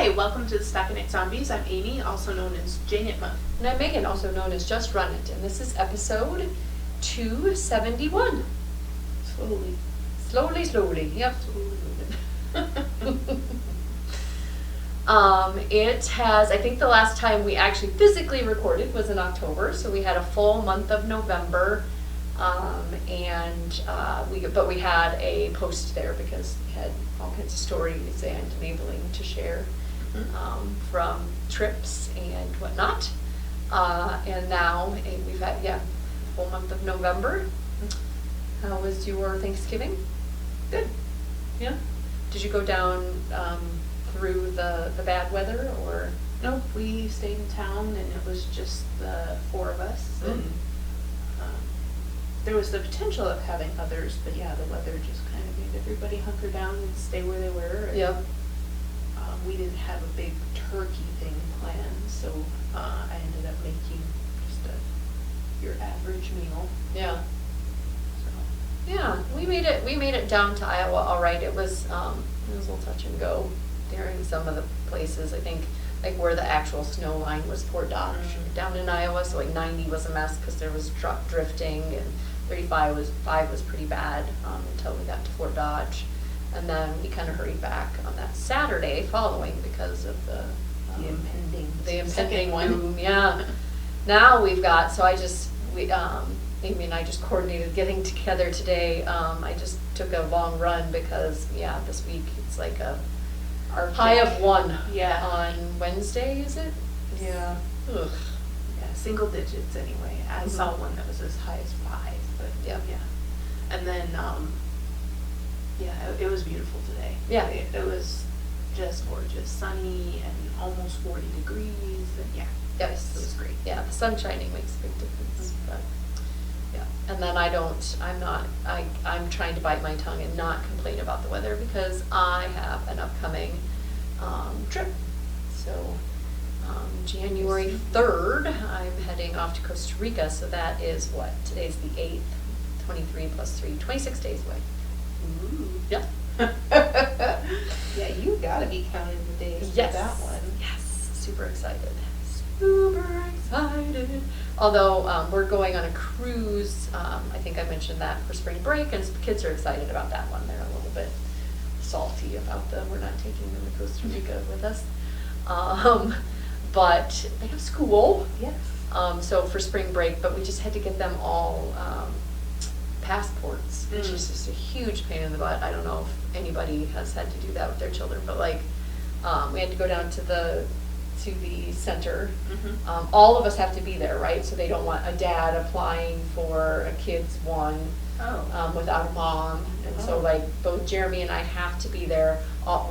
Hi, welcome to the StockinetteZombies. I'm Amy, also known as Jane Itma. And I'm Megan, also known as Just Run It, and this is episode 271. Slowly. Slowly, yep. Slowly moving. It has, I think the last time we actually physically recorded was in October, so we had a full month of November, but we had a post there because we had all kinds of stories and enabling to share from trips and whatnot. And now we've had, a full month of November. How was your Thanksgiving? Good. Yeah? Did you go down through the bad weather, or? Nope, we stayed in town and it was just the four of us. And, there was the potential of having others, but yeah, the weather just kind of made everybody hunker down and stay where they were. And, Yep. we didn't have a big turkey thing planned, so I ended up making just your average meal. Yeah. So. Yeah, we made it down to Iowa all right. It was a little touch and go during some of the places. I think like where the actual snow line was Fort Dodge down in Iowa, so like 90 was a mess because there was truck drifting, and 35 was pretty bad until we got to Fort Dodge, and then we kind of hurried back on that Saturday following because of the impending one. boom. Yeah. Now we've got, so Amy and I just coordinated getting together today. I just took a long run because this week it's like a high of 1 on Wednesday, is it? Yeah. Ugh. Yeah, single digits anyway. I saw one that was as high as 5, but yeah. And then, it was beautiful today. Yeah. It was just gorgeous, sunny and almost 40 degrees, and Yes. it was great. Yeah, the sun shining makes a big difference, but yeah. And then I'm trying to bite my tongue and not complain about the weather because I have an upcoming trip. So January 3rd, I'm heading off to Costa Rica, so that is what? Today's the 8th, 23 plus 3, 26 days away. Ooh. Yep. Yeah, you gotta be counting the days for Yes. that one. Yes, super excited. Super excited. Although we're going on a cruise, I think I mentioned that for spring break, and kids are excited about that one. They're a little bit salty about we're not taking them to Costa Rica with us. But they have school. Yes. So for spring break, but we just had to get them all passports, which is just a huge pain in the butt. I don't know if anybody has had to do that with their children, but like we had to go down to the center. All of us have to be there, right? So they don't want a dad applying for a kid's one without a mom. And so like both Jeremy and I have to be there.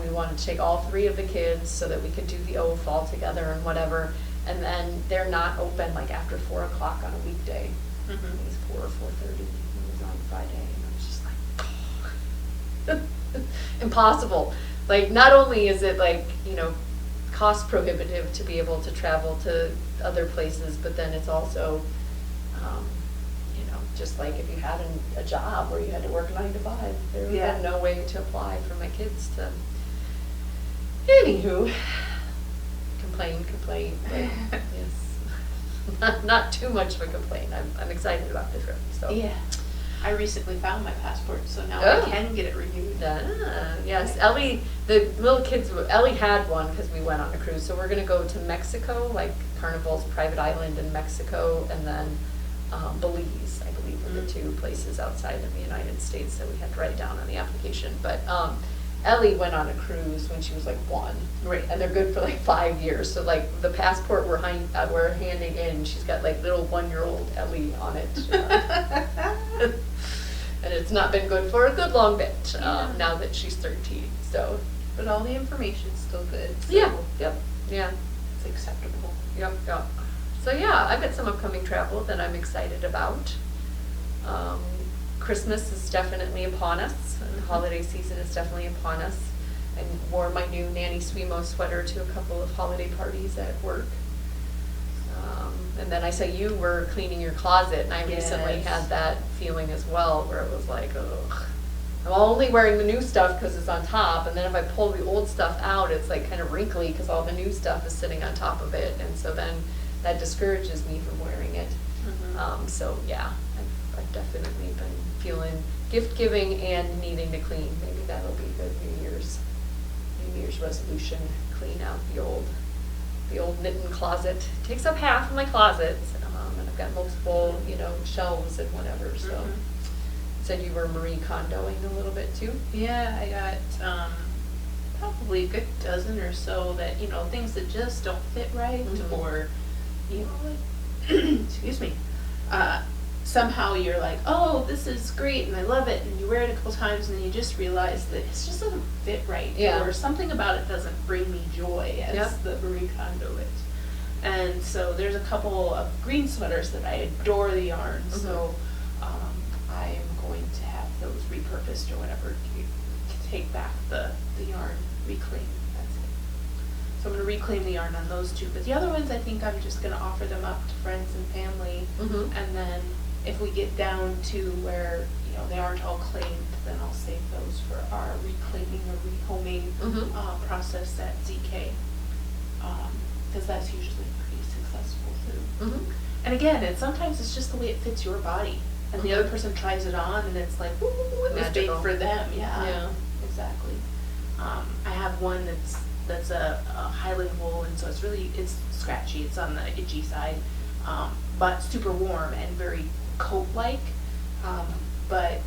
We wanted to take all 3 of the kids so that we could do the oath all together and whatever. And then they're not open like after 4 o'clock on a weekday. It was 4 or 4:30. It was on Friday, and I was just like, impossible. Like not only is it like cost prohibitive to be able to travel to other places, but then it's also just like if you had a job where you had to work 9 to 5, there was no way to apply for my kids to. Anywho, complain, but yes, not too much of a complaint. I'm excited about the trip. So Yeah. I recently found my passport, so now I can get it renewed. Yes, Ellie, the little kids, Ellie had one because we went on a cruise. So we're going to go to Mexico, like Carnival's private island in Mexico, and then Belize, I believe, were the 2 places outside of the United States that we had to write down on the application. But Ellie went on a cruise when she was like 1. Right. And they're good for like 5 years. So like the passport we're handing in, she's got like little 1-year-old Ellie on it. And it's not been good for a good long bit now that she's 13. So, but all the information's still good. So yeah. It's acceptable. Yep. So yeah, I've got some upcoming travel that I'm excited about. Christmas is definitely upon us, and the holiday season is definitely upon us. I wore my new Nanny Swimo sweater to a couple of holiday parties at work. And then I saw you were cleaning your closet, and I recently had that feeling as well, where it was like, ugh. I'm only wearing the new stuff because it's on top, and then if I pull the old stuff out, it's like kind of wrinkly because all the new stuff is sitting on top of it, and so then that discourages me from wearing it. So yeah, I've definitely been feeling gift giving and needing to clean. Maybe that'll be the New Year's resolution. Clean out the old knitting closet. Takes up half of my closet, and I've got multiple, shelves and whatever. So, said you were Marie Kondoing a little bit too. Yeah, I got probably a good dozen or so that things that just don't fit right, or excuse me. Somehow you're like, oh, this is great and I love it, and you wear it a couple times and then you just realize that it just doesn't fit right, or something about it doesn't bring me joy, as the Marie Kondo is. And so there's a couple of green sweaters that I adore the yarn, so I am going to have those repurposed or whatever, to take back the yarn, reclaim. That's it. So I'm going to reclaim the yarn on those two, but the other ones I think I'm just going to offer them up to friends and family, and then if we get down to where they aren't all claimed, then I'll save those for our reclaiming or rehoming process at ZK, because that's usually pretty successful too. And again, sometimes it's just the way it fits your body, and the other person tries it on and it's like, ooh, it was made for them. Yeah, exactly. I have one that's a Highland wool, and so it's scratchy. It's on the itchy side, but super warm and very coat-like, but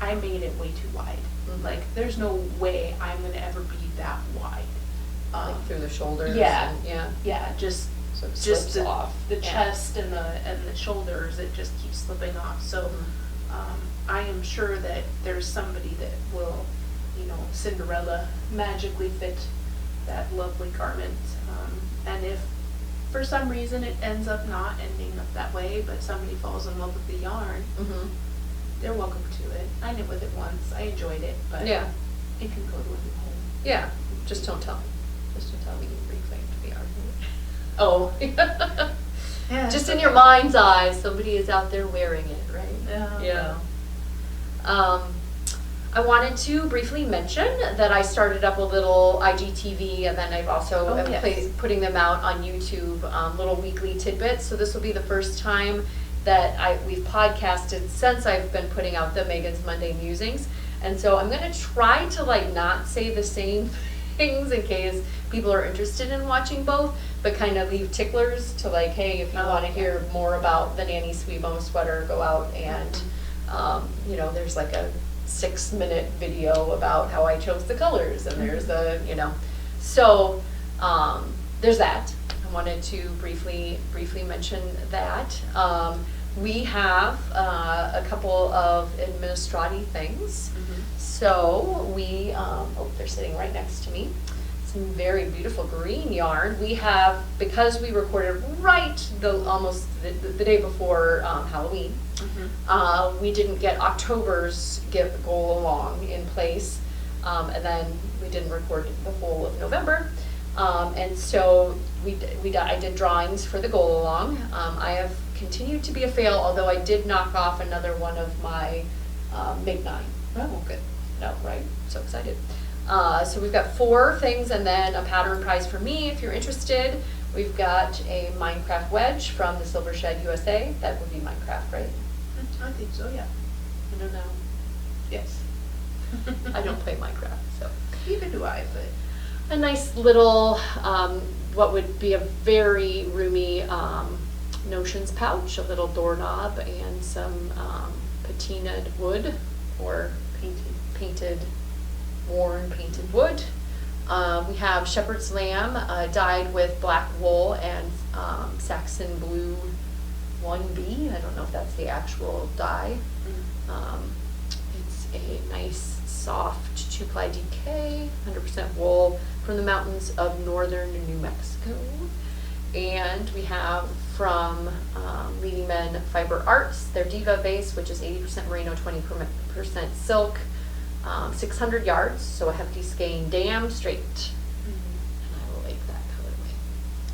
I made it way too wide. Like, there's no way I'm gonna ever be that wide. Like through the shoulders. Yeah, and, just off. The chest and the shoulders. It just keeps slipping off. So I am sure that there's somebody that will, Cinderella magically fit that lovely garment, and if for some reason it ends up not ending up that way, but somebody falls in love with the yarn, they're welcome to it. I knit with it once. I enjoyed it, but it can go to a new home. Yeah, just don't tell me. Just don't tell me you reclaimed the yarn. Oh. Yeah, just in your mind's eye, somebody is out there wearing it, right? Yeah. I wanted to briefly mention that I started up a little IGTV, and then I've also putting them out on YouTube, little weekly tidbits. So this will be the first time that we've podcasted since I've been putting out the Megan's Monday Musings. And so I'm going to try to not say the same things in case people are interested in watching both, but kind of leave ticklers to hey, if you want to hear more about the Nanny Sweemo sweater, go out and, there's a 6-minute video about how I chose the colors, and there's so there's that. I wanted to briefly mention that. We have a couple of Administrati things. So we, they're sitting right next to me. Some very beautiful green yarn. We have, because we recorded almost the day before Halloween, we didn't get October's go along in place, and then we didn't record the whole of November, and so I did drawings for the go along. I have continued to be a fail, although I did knock off another one of my Make 9. Oh, good. No, right? So excited. So we've got 4 things and then a pattern prize for me if you're interested. We've got a Minecraft wedge from the Silver Shed USA. That would be Minecraft, right? I think so, yeah. I don't know. Yes. I don't play Minecraft, so. Neither do I, but. A nice little, what would be a very roomy notions pouch, a little doorknob, and some patinaed wood, or worn painted wood. We have shepherd's lamb dyed with black wool and Saxon blue 1B. I don't know if that's the actual dye. It's a nice soft 2-ply DK, 100% wool from the mountains of northern New Mexico. And we have from Leading Men Fiber Arts, their Diva base, which is 80% merino, 20% silk, 600 yards, so a hefty skein dam straight. And I will like that colorway.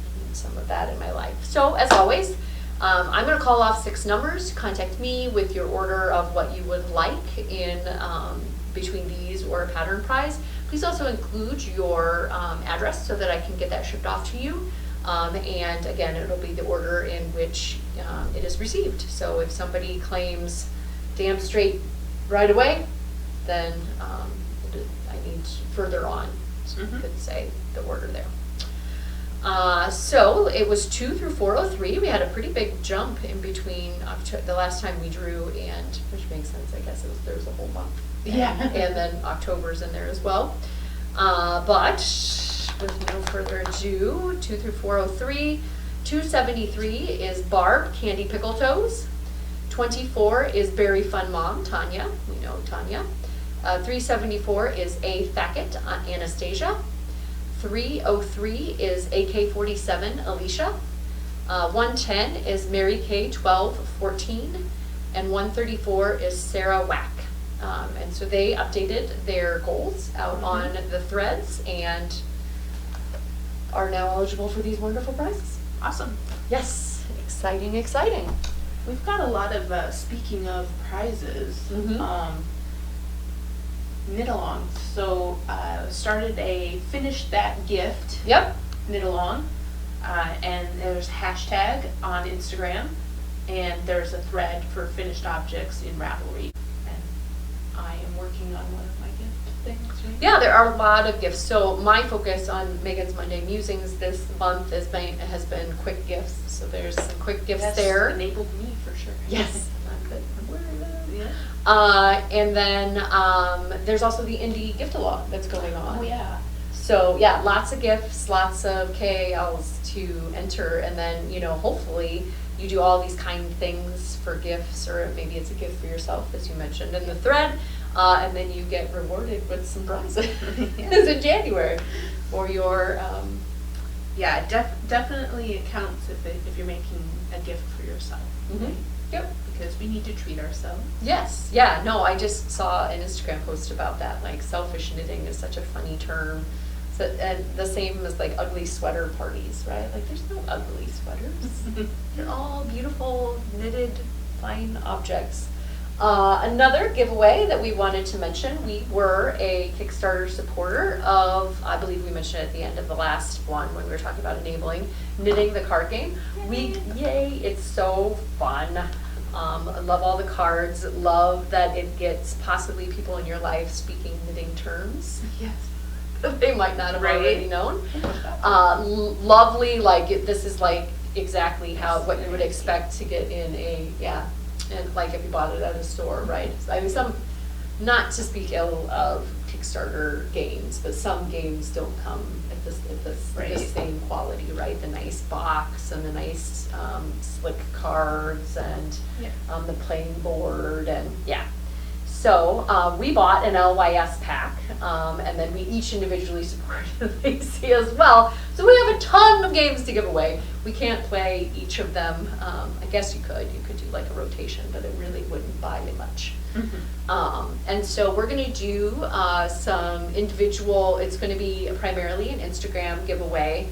I need some of that in my life. So as always, I'm going to call off 6 numbers. Contact me with your order of what you would like in between these or a pattern prize. Please also include your address so that I can get that shipped off to you. And again, it'll be the order in which it is received. So if somebody claims damn straight right away, then I need further on so you could say the order there. So it was 2 through 403. We had a pretty big jump in between the last time we drew, and which makes sense, I guess. There was a whole month. Yeah. And then October's in there as well. But with no further ado, 2 through 403. 273 is Barb, Candy Pickle Toes. 24 is Berry Fun Mom, Tanya. We know Tanya. 374 is A. Thackett, Anastasia. 303 is AK47, Alicia. 110 is Mary K. 1214. And 134 is Sarah Wack. And so they updated their goals out on the threads and are now eligible for these wonderful prizes. Awesome. Yes, exciting, exciting. We've got a lot of, speaking of prizes, knit-alongs. So started a Finish That Gift knit-along, and there's hashtag on Instagram, and there's a thread for finished objects in Ravelry. And I am working on one of my gift things right now. Yeah, there are a lot of gifts. So my focus on Megan's Monday Musings this month has been quick gifts. So there's some quick gifts there. Enabled me for sure. Yes, I'm good. Yeah. And then there's also the indie gift-along that's going on. Oh yeah. So yeah, lots of gifts, lots of KALs to enter, and then hopefully you do all these kind things for gifts, or maybe it's a gift for yourself, as you mentioned in the thread, and then you get rewarded with some prizes in January for your. Yeah, definitely it counts if you're making a gift for yourself. Right? Yep. Because we need to treat ourselves. Yes. Yeah. No, I just saw an Instagram post about that. Like, selfish knitting is such a funny term. So, and the same as like ugly sweater parties, right? Like, there's no ugly sweaters. They're all beautiful, knitted, fine objects. Another giveaway that we wanted to mention, we were a Kickstarter supporter of, I believe we mentioned at the end of the last one when we were talking about enabling knitting the card game. Yay, it's so fun. I love all the cards, love that it gets possibly people in your life speaking knitting terms. Yes. That they might not have already known. Lovely, like this is like exactly what you would expect to get in and like if you bought it at a store, right? I mean, not to speak ill of Kickstarter games, but some games don't come at the same quality, right? The nice box and the nice slick cards and the playing board and So we bought an LYS pack, and then we each individually supported Lacey as well. So we have a ton of games to give away. We can't play each of them. I guess you could do like a rotation, but it really wouldn't buy you much. And so we're going to do some individual, it's going to be primarily an Instagram giveaway.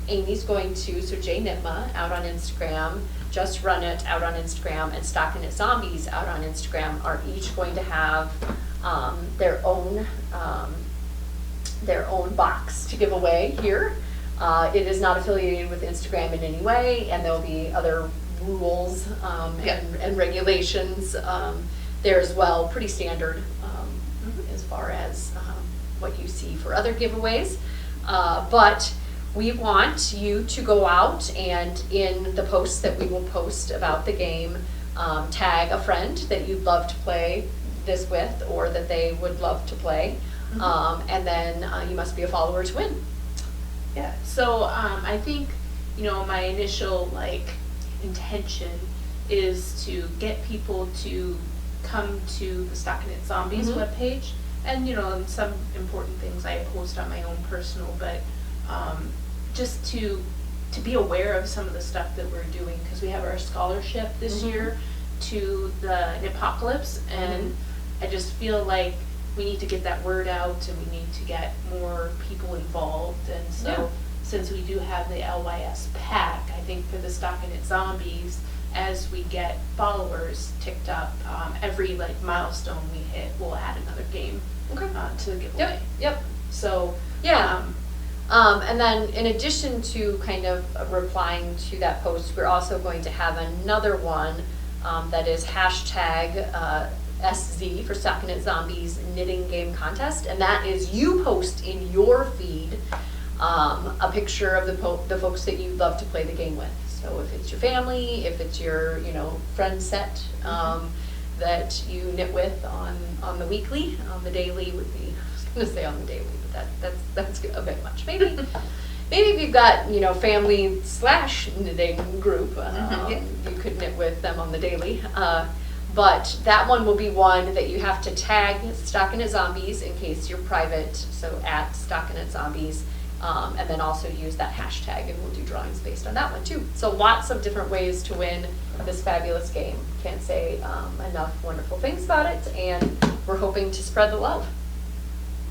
Amy's going to, so Jay Nitma out on Instagram, Just Run It out on Instagram, and StockinetteZombies out on Instagram are each going to have their own box to give away here. It is not affiliated with Instagram in any way, and there'll be other rules and regulations there as well, pretty standard as far as what you see for other giveaways. But we want you to go out and in the posts that we will post about the game, tag a friend that you'd love to play this with or that they would love to play, and then you must be a follower to win. Yeah, so I think, my initial intention is to get people to come to the StockinetteZombies webpage, and some important things I post on my own personal, but just to be aware of some of the stuff that we're doing, because we have our scholarship this year to the Knitpocalypse, and I just feel like we need to get that word out and we need to get more people involved. And so since we do have the LYS pack, I think for the StockinetteZombies, as we get followers ticked up, every like milestone we hit, we'll add another game to the giveaway. Yep. So yeah. And then in addition to kind of replying to that post, we're also going to have another one that is hashtag SZ for StockinetteZombies knitting game contest, and that is you post in your feed a picture of the folks that you love to play the game with. So if it's your family, if it's your friend set that you knit with on the weekly, on the daily would be, I was going to say on the daily, but that's a bit much. Maybe if you've got family / knitting group, you could knit with them on the daily. But that one will be one that you have to tag StockinetteZombies in case you're private, so at StockinetteZombies, and then also use that hashtag, and we'll do drawings based on that one too. So lots of different ways to win this fabulous game. Can't say enough wonderful things about it, and we're hoping to spread the love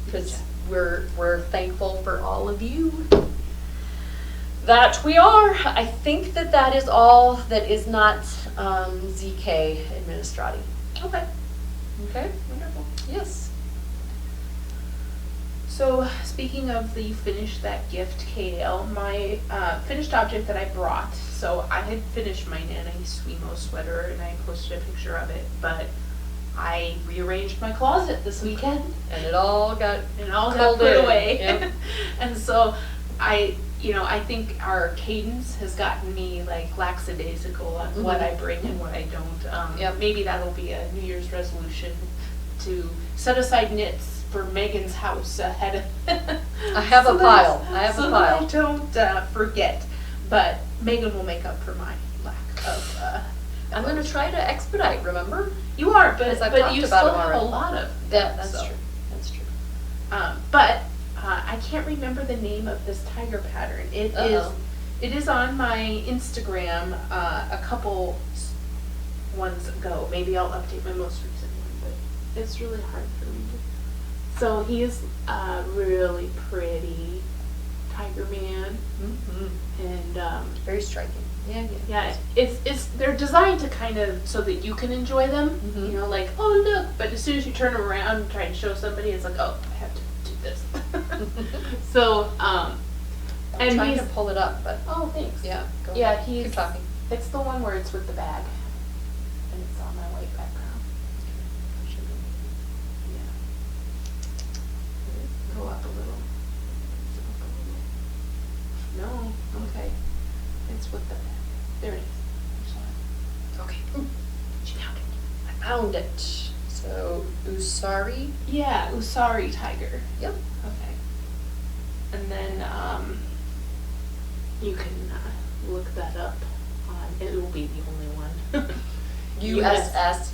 because we're thankful for all of you. That we are. I think that is all that is not ZK Administrati. Okay. Okay. Wonderful. Yes. So speaking of the finish that Gift KAL, my finished object that I brought, so I had finished my Nana Swimo sweater and I posted a picture of it, but I rearranged my closet this weekend. And it all got put away. Yep. And so I think our cadence has gotten me like lackadaisical on what I bring and what I don't. Maybe that'll be a New Year's resolution to set aside knits for Megan's house ahead of. I have a pile. That I don't forget, but Megan will make up for my lack of. I'm going to try to expedite. Remember? You are, but you still have already. A lot of. That's so. True. That's true. But I can't remember the name of this tiger pattern. It is on my Instagram a couple ones ago. Maybe I'll update my most recent one, but it's really hard for me to. So he is a really pretty tiger man, and very striking. Yeah. It's they're designed to kind of so that you can enjoy them. Like, oh look, but as soon as you turn them around and try and show somebody, it's like, oh, I have to do this. So I'm trying to pull it up, but oh, thanks. Yeah, go yeah, ahead. Keep talking. It's the one where it's with the bag, and it's on my white background. Go up a little. No, okay. It's with the bag. There it is. Okay. She found it. I found it. So Usari? Yeah, Usari tiger. Yep. Okay. And then you can look that up on. It will be the only one. USS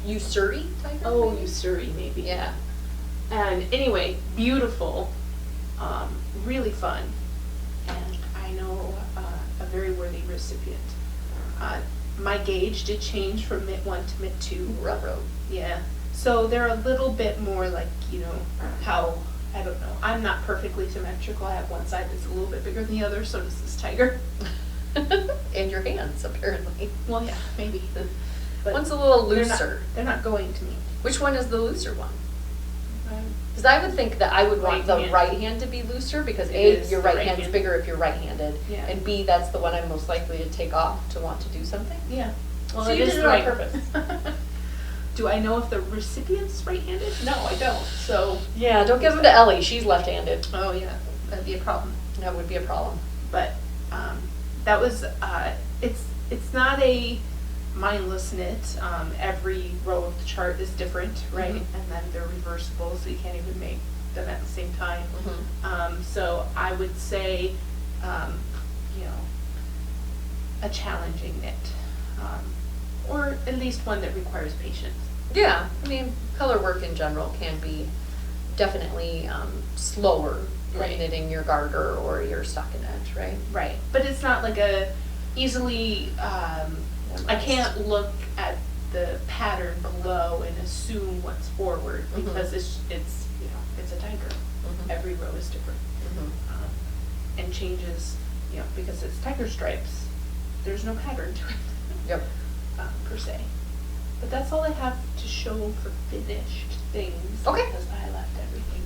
Usuri tiger? Oh, Usuri maybe. Yeah. And anyway, beautiful, really fun, and I know a very worthy recipient. My gauge did change from Mitt 1 to Mitt 2. Ruh-roh. Yeah. So they're a little bit more like, how, I don't know, I'm not perfectly symmetrical. I have one side that's a little bit bigger than the other, so does this tiger. And your hands, apparently. Well, yeah, maybe. But one's a little looser. They're not going to me. Which one is the looser one? Because I would think that I would want the right hand to be looser because A, your right hand's bigger if you're right-handed, and B, that's the one I'm most likely to take off to want to do something. Yeah. Well, so you did it on purpose. Do I know if the recipient's right-handed? No, I don't. So yeah, don't give them to Ellie. She's left-handed. Oh yeah, that'd be a problem. That would be a problem. But that was it's not a mindless knit. Every row of the chart is different, right? And then they're reversible, so you can't even make them at the same time. So I would say, a challenging knit, or at least one that requires patience. Yeah, I mean, color work in general can be definitely slower than knitting your garter or your stockinette, right? Right, but it's not like a easily. I can't look at the pattern below and assume what's forward because it's a tiger. Every row is different and changes. Because it's tiger stripes. There's no pattern to it. Yep. Per se. But that's all I have to show for finished things. Okay. Because I left everything.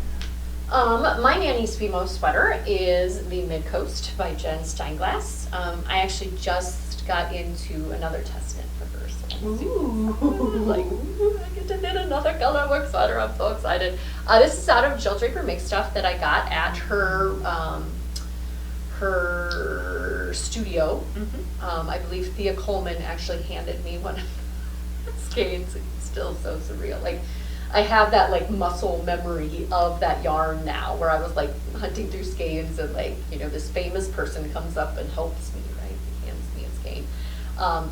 My Nanny Swimo sweater is the Mid-Coast by Jen Steinglass. I actually just got into another test knit for her. So Ooh. I get to knit another colorwork sweater. I'm so excited. This is out of Jill Draper Make Stuff that I got at her her studio. Mm-hmm. I believe Thea Coleman actually handed me one of the skeins. It's still so surreal. Like, I have that like muscle memory of that yarn now, where I was like hunting through skeins and like, you know, this famous person comes up and helps me, right? He hands me a skein.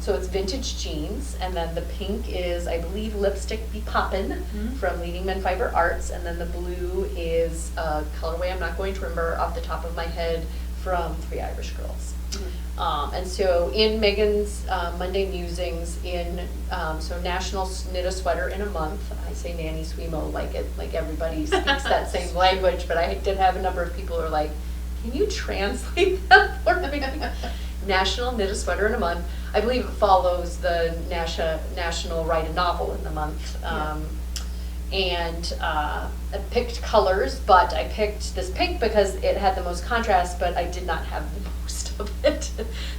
So it's vintage jeans, and then the pink is, I believe, Lipstick Be Poppin' from Leading Men Fiber Arts, and then the blue is a colorway I'm not going to remember off the top of my head from Three Irish Girls. And so in Megan's Monday Musings, so National Knit a Sweater in a Month, I say Nanny Swimo like everybody speaks that same language, but I did have a number of people who are like, can you translate that for me? National Knit a Sweater in a Month. I believe it follows the National Write a Novel in the Month. And I picked colors, but I picked this pink because it had the most contrast, but I did not have the most of it.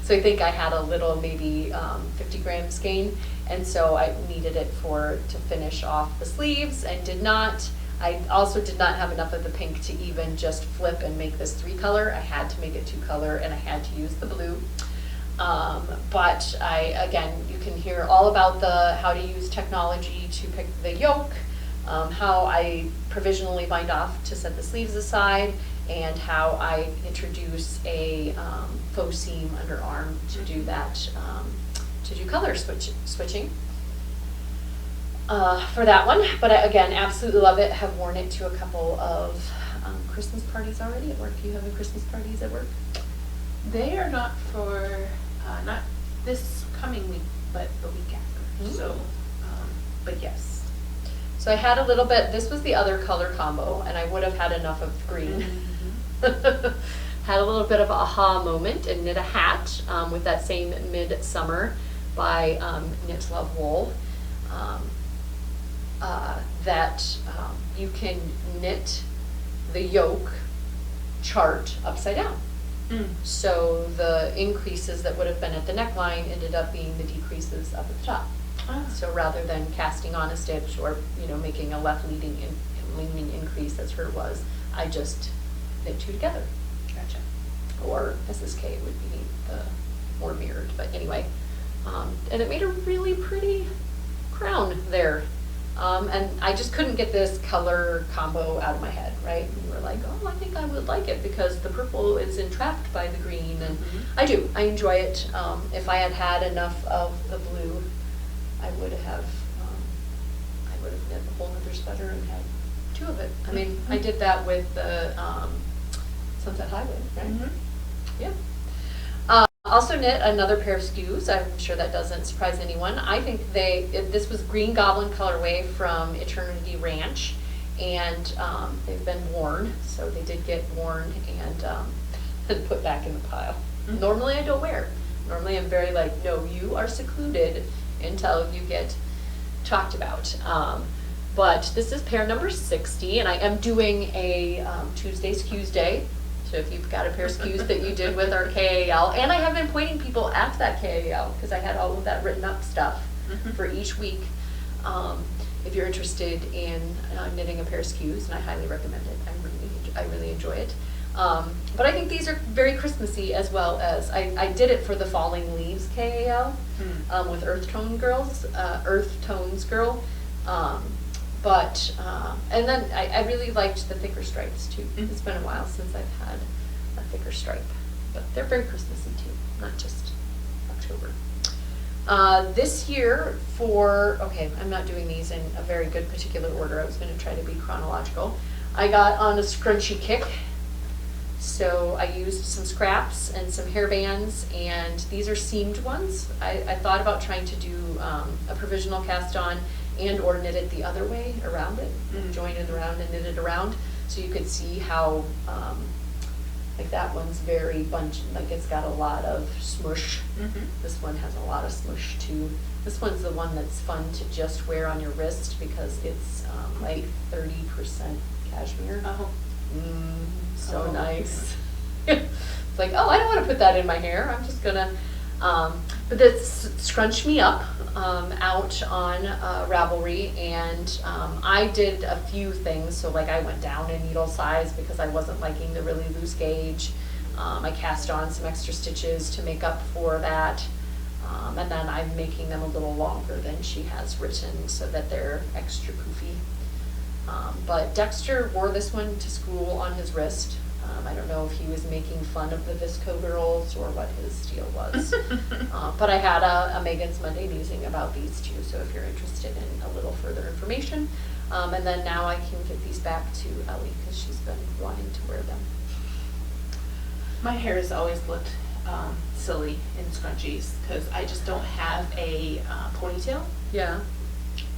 So I think I had a little, maybe 50 gram skein, and so I needed it to finish off the sleeves, and did not. I also did not have enough of the pink to even just flip and make this 3-color. I had to make it 2-color, and I had to use the blue. But again, you can hear all about how to use technology to pick the yoke, how I provisionally bind off to set the sleeves aside, and how I introduce a faux seam underarm to do that, to do color switching. For that one, but again, absolutely love it. Have worn it to a couple of Christmas parties already at work. Do you have any Christmas parties at work? They are not for, not this coming week, but the week after. So, but yes. So I had a little bit, this was the other color combo, and I would have had enough of green. Had a little bit of a aha moment and knit a hat with that same Midsummer by Knit Love Wool. That you can knit the yoke chart upside down. So the increases that would have been at the neckline ended up being the decreases up at the top. So rather than casting on a stitch or, you know, making a left leaning increase as her was, I just knit 2 together. Gotcha. Or SSK would be the more mirrored, but anyway. And it made a really pretty crown there. And I just couldn't get this color combo out of my head, right? We were like, oh, I think I would like it because the purple is entrapped by the green, and I do. I enjoy it. If I had had enough of the blue, I would have knit a whole other sweater and had 2 of it. I mean, I did that with the Sunset Highway, right? Yeah. Also knit another pair of SKUs. I'm sure that doesn't surprise anyone. I think this was Green Goblin colorway from Eternity Ranch, and they've been worn, so they did get worn and put back in the pile. Normally I don't wear. Normally I'm very like, no, you are secluded until you get talked about. But this is pair number 60, and I am doing a Tuesday SKUs day. So if you've got a pair of SKUs that you did with our KAL, and I have been pointing people at that KAL because I had all of that written up stuff for each week. If you're interested in knitting a pair of SKUs, and I highly recommend it. I really enjoy it. But I think these are very Christmassy, as well as I did it for the Falling Leaves KAL with Earth Tones Girl. And then I really liked the thicker stripes too. It's been a while since I've had a thicker stripe, but they're very Christmassy too, not just October. This year I'm not doing these in a very good particular order. I was going to try to be chronological. I got on a scrunchie kick. So I used some scraps and some hair bands, and these are seamed ones. I thought about trying to do a provisional cast on or knit it the other way around it, join it around and knit it around, so you could see how Like that one's very bunched, like it's got a lot of smush. This one has a lot of smush too. This one's the one that's fun to just wear on your wrist because it's like 30% cashmere. Oh. So nice. It's like, oh, I don't want to put that in my hair. I'm just gonna, but this scrunched me up out on Ravelry, and I did a few things. So like I went down in needle size because I wasn't liking the really loose gauge. I cast on some extra stitches to make up for that. And then I'm making them a little longer than she has written so that they're extra poofy. But Dexter wore this one to school on his wrist. I don't know if he was making fun of the Visco girls or what his deal was. But I had a Megan's Monday Musing about these two, so if you're interested in a little further information. And then now I can give these back to Ellie because she's been wanting to wear them. My hair has always looked silly in scrunchies because I just don't have a ponytail. Yeah.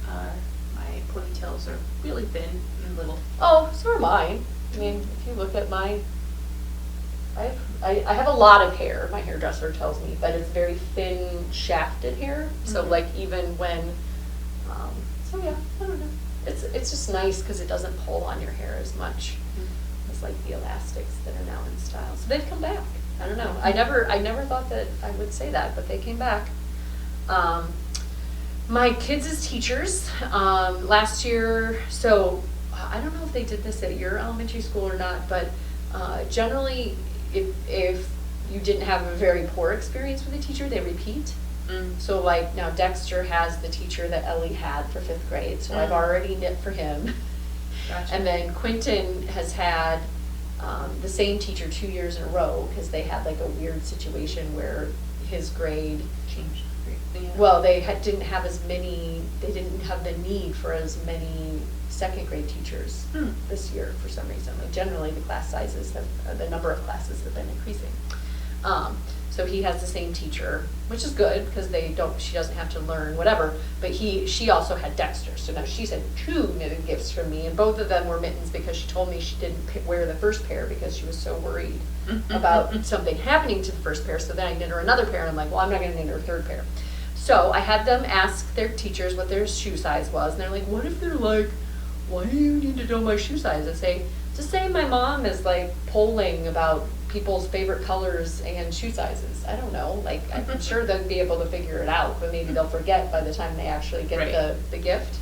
My ponytails are really thin and little. Oh, so are mine. I mean, if you look at my, I have a lot of hair, my hairdresser tells me, but it's very thin shafted hair. So like even when, so yeah, I don't know. It's just nice because it doesn't pull on your hair as much as like the elastics that are now in style. So they've come back. I don't know. I never thought that I would say that, but they came back. My kids as teachers, last year, so I don't know if they did this at your elementary school or not, but generally if you didn't have a very poor experience with a teacher, they repeat. So like now Dexter has the teacher that Ellie had for 5th grade, so I've already knit for him. Gotcha. And then Quentin has had the same teacher 2 years in a row because they had like a weird situation where his grade Changed. Yeah. well, they didn't have as many, they didn't have the need for as many 2nd grade teachers this year for some reason. Like generally the class sizes have, the number of classes have been increasing. So he has the same teacher, which is good because she doesn't have to learn whatever, but she also had Dexter. So now she's had 2 knitted gifts from me, and both of them were mittens because she told me she didn't wear the first pair because she was so worried about something happening to the first pair. So then I knit her another pair, and I'm like, well, I'm not gonna knit her a 3rd pair. So I had them ask their teachers what their shoe size was, and they're like, what if they're like, why do you need to know my shoe size? I say, just say my mom is like polling about people's favorite colors and shoe sizes. I don't know, like I'm sure they'll be able to figure it out, but maybe they'll forget by the time they actually get the gift.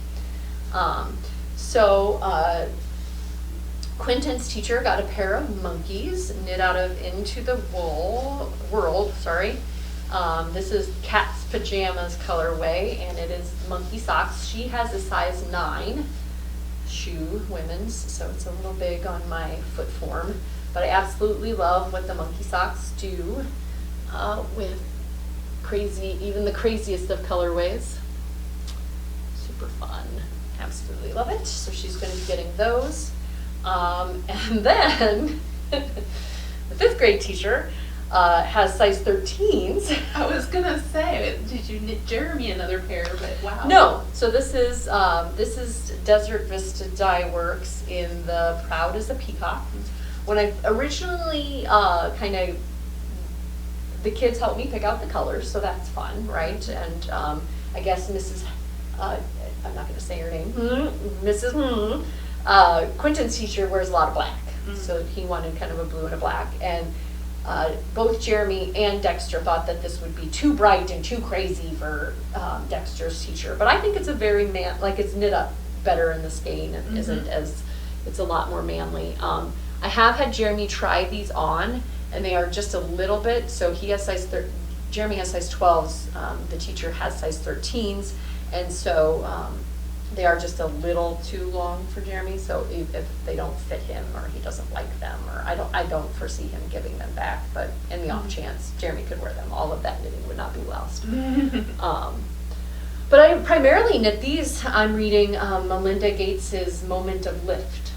Quentin's teacher got a pair of monkeys knit out of Into the World, sorry. This is Cat's Pajamas colorway, and it is monkey socks. She has a size 9 shoe, women's, so it's a little big on my foot form. But I absolutely love what the monkey socks do with even the craziest of colorways. Super fun. Absolutely love it. So she's going to be getting those. And then the 5th grade teacher has size 13s. I was gonna say, did you knit Jeremy another pair? But wow. No. So this is Desert Vista Dye Works in the Proud as a Peacock. When I originally the kids helped me pick out the colors, so that's fun, right? And I guess Mrs. I'm not going to say her name. Mrs. Quentin's teacher wears a lot of black, so he wanted kind of a blue and a black. And both Jeremy and Dexter thought that this would be too bright and too crazy for Dexter's teacher. But I think it's a very it's knit up better in the skein and isn't as, it's a lot more manly. I have had Jeremy try these on, and they are just a little bit, so he has Jeremy has size 12s, the teacher has size 13s, and so they are just a little too long for Jeremy, so if they don't fit him or he doesn't like them, or I don't foresee him giving them back, but in the off chance Jeremy could wear them, all of that knitting would not be lost. But I primarily knit these. I'm reading Melinda Gates's Moment of Lift.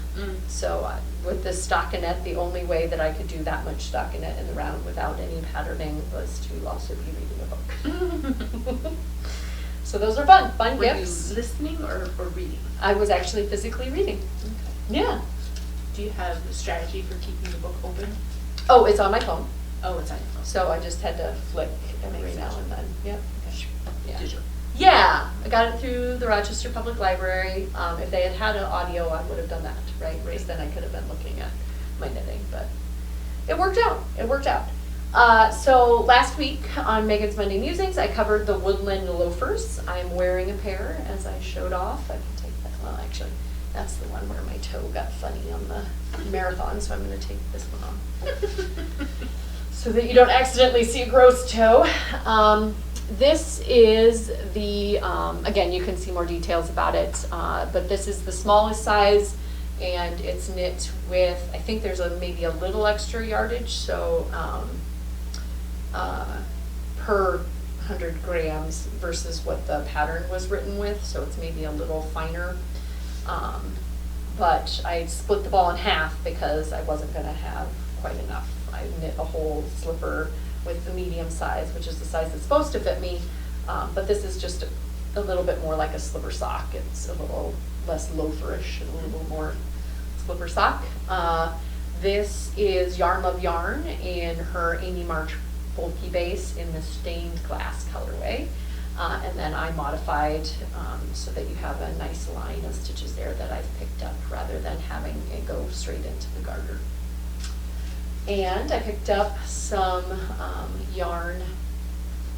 So with this stockinette, the only way that I could do that much stockinette in the round without any patterning was to also be reading a book. So those are fun Were gifts. you listening or reading? I was actually physically reading. Okay. Yeah. Do you have a strategy for keeping the book open? Oh, it's on my phone. Oh, it's on your phone. So I just had to flick every now and then. Yep. Yeah. Digital. Yeah, I got it through the Rochester Public Library. If they had had an audio, I would have done that, right? Because then I could have been looking at my knitting, but it worked out. It worked out. So last week on Megan's Monday Musings, I covered the woodland loafers. I'm wearing a pair as I showed off. I can take that. Well, actually, that's the one where my toe got funny on the marathon, so I'm going to take this one off. So that you don't accidentally see a gross toe. This is the, again, you can see more details about it, but this is the smallest size, and it's knit with, I think there's maybe a little extra yardage, so per 100 grams versus what the pattern was written with, so it's maybe a little finer. But I split the ball in half because I wasn't going to have quite enough. I knit a whole slipper with the medium size, which is the size that's supposed to fit me, but this is just a little bit more like a slipper sock. It's a little less loaferish and a little more slipper sock. This is Yarn Love Yarn in her Amy March bulky base in the stained glass colorway, and then I modified so that you have a nice line of stitches there that I've picked up rather than having it go straight into the garter. And I picked up some yarn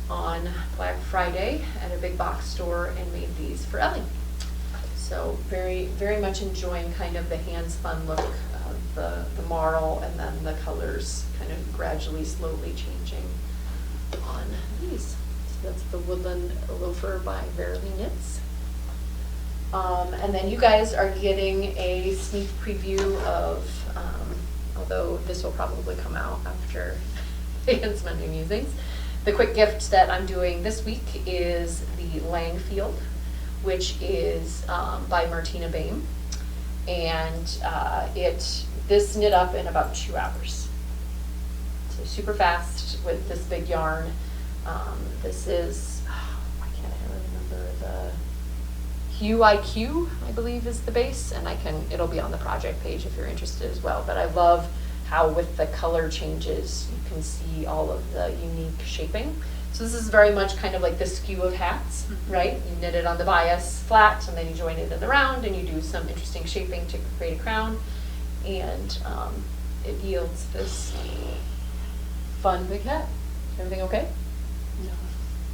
on Black Friday at a big box store and made these for Ellie. So very, very much enjoying kind of the hand-spun look of the marl, and then the colors kind of gradually, slowly changing on these. So that's the Woodland Loafer by Verily Knits. And then you guys are getting a sneak preview of, although this will probably come out after Megan's Monday Musings. The quick gift that I'm doing this week is the Langfield, which is by Martina Baim. And this knit up in about 2 hours. So super fast with this big yarn. This is, why can't I remember the QIQ, I believe is the base, and it'll be on the project page if you're interested as well. But I love how with the color changes, you can see all of the unique shaping. So this is very much kind of like the skew of hats, right? You knit it on the bias flat, and then you join it in the round, and you do some interesting shaping to create a crown, and it yields this fun big hat. Everything okay?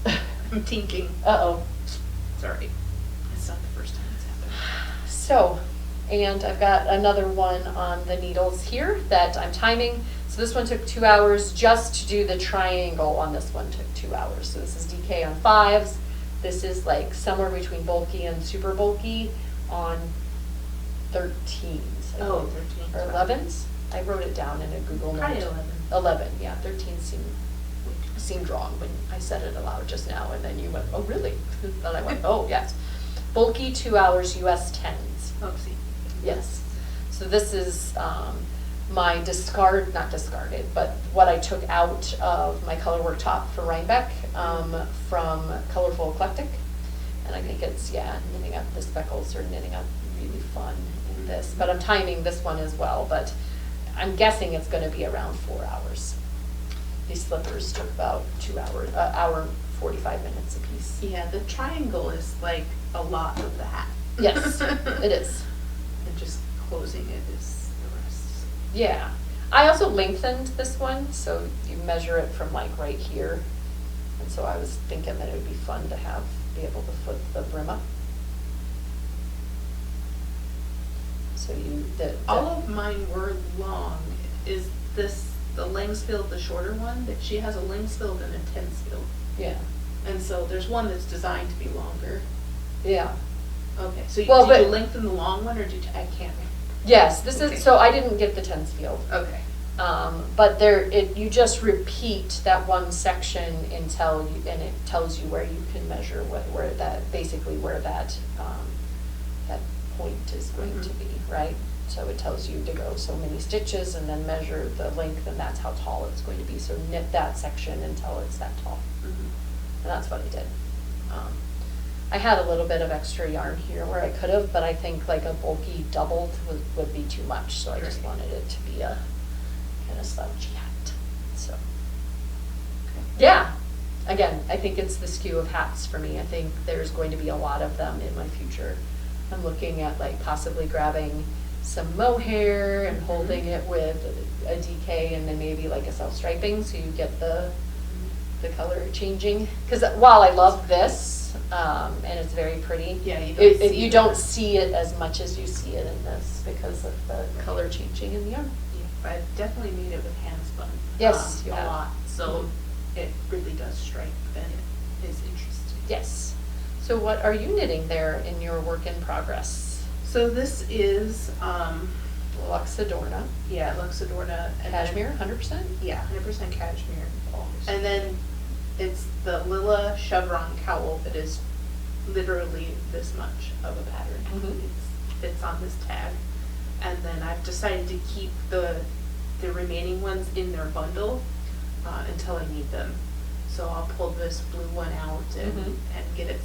No. I'm thinking. Uh-oh. Sorry. It's not the first time it's happened. So, and I've got another one on the needles here that I'm timing. So this one took 2 hours. Just to do the triangle on this one took 2 hours. So this is DK on 5s. This is like somewhere between bulky and super bulky on 13s. Oh, 13. Or 11s. I wrote it down in a Google note. Probably 11. 11, yeah. 13 seemed wrong when I said it aloud just now, and then you went, oh really? And I went, oh yes. Bulky 2 hours, US 10s. Oh, see. Yes. So this is my not discarded, but what I took out of my colorwork top for Rhinebeck from Colorful Eclectic. And I think it's, knitting up the speckles or knitting up really fun in this. But I'm timing this one as well, but I'm guessing it's going to be around 4 hours. These slippers took about 2 hours, hour and 45 minutes a piece. Yeah, the triangle is like a lot of the hat. Yes, it is. And just closing it is the rest. Yeah. I also lengthened this one, so you measure it from like right here. And so I was thinking that it would be fun to be able to flip the brim up. So all of mine were long. Is this the Langsfield, the shorter one? That she has a Langsfield and a Tensfield. Yeah. And so there's one that's designed to be longer. Yeah. Okay. So did you lengthen the long one, or did you? I can't remember. Yes, this is, so I didn't get the Tensfield. Okay. But you just repeat that one section until and it tells you where you can measure where that point is going to be, right? So it tells you to go so many stitches and then measure the length, and that's how tall it's going to be. So knit that section until it's that tall. And that's what I did. I had a little bit of extra yarn here where I could have, but I think like a bulky doubled would be too much. So I just wanted it to be a kind of slouchy hat. So, yeah, again, I think it's the skew of hats for me. I think there's going to be a lot of them in my future. I'm looking at like possibly grabbing some mohair and holding it with a DK and then maybe like a self-striping so you get the color changing. Because while I love this, and it's very pretty, Yeah, you don't see it as much as you see it in this because of the color changing in the yarn. Yeah, I've definitely made it with hand spun. Yes, you a have. lot. So it really does stripe and it is interesting. Yes. So what are you knitting there in your work in progress? So this is Luxadorna. Yeah, Luxadorna. And Cashmere, 100%? Yeah, 100% cashmere. And then it's the Lila chevron cowl that is literally this much of a pattern. It fits on this tag. And then I've decided to keep the remaining ones in their bundle until I need them. So I'll pull this blue one out and get it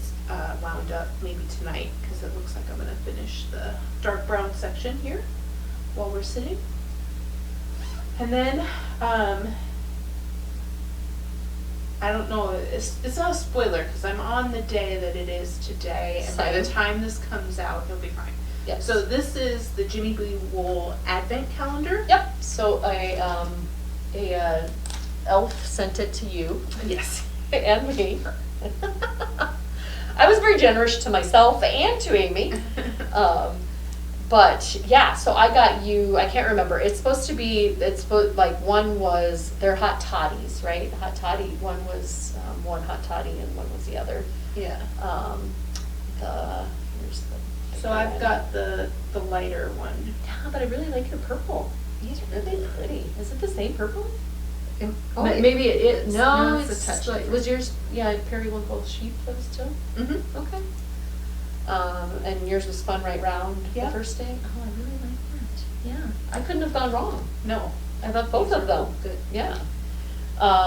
wound up maybe tonight because it looks like I'm going to finish the dark brown section here while we're sitting. And then I don't know, it's not a spoiler because I'm on the day that it is today, and by the time this comes out, it'll be fine. Yes. So this is the Jimmy Bee Wool Advent Calendar. Yep. So a elf sent it to you. Yes. And me. I was very generous to myself and to Amy. But yeah, so I got you, I can't remember, like one was, they're hot toddies, right? Hot toddy, one was one hot toddy and one was the other. Yeah. Here's the. So I've got the lighter one. Yeah, but I really like your purple. These are really pretty. Is it the same purple? Oh, maybe it is. No, it's it's a touch like, different. was yours, yeah, periwinkle sheep those too? Mm-hmm. Okay. And yours was spun right round Yeah. the first day? Oh, I really like that. Yeah. I couldn't have gone wrong. No. I thought both of them. Good. Yeah.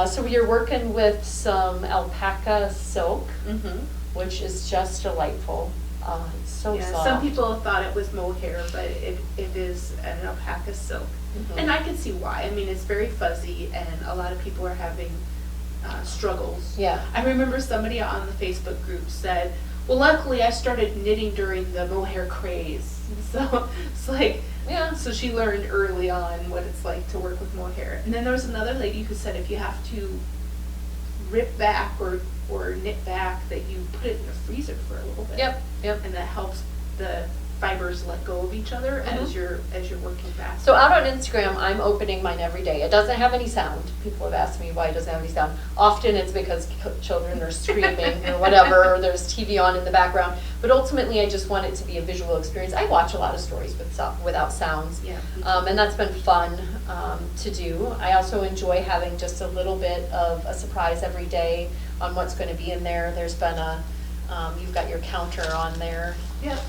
So you're working with some alpaca silk, which is just delightful. It's so Yeah, soft. some people thought it was mohair, but it is an alpaca silk. And I can see why. I mean, it's very fuzzy, and a lot of people are having struggles. Yeah. I remember somebody on the Facebook group said, well, luckily I started knitting during the mohair craze. So it's like, Yeah. so she learned early on what it's like to work with mohair. And then there was another lady who said if you have to rip back or knit back, that you put it in the freezer for a little bit. Yep. And that helps the fibers let go of each other as you're working back. So out on Instagram, I'm opening mine every day. It doesn't have any sound. People have asked me why it doesn't have any sound. Often it's because children are screaming or whatever, or there's TV on in the background. But ultimately, I just want it to be a visual experience. I watch a lot of stories without sounds. Yeah. And that's been fun to do. I also enjoy having just a little bit of a surprise every day on what's going to be in there. There's been you've got your counter on there. Yep.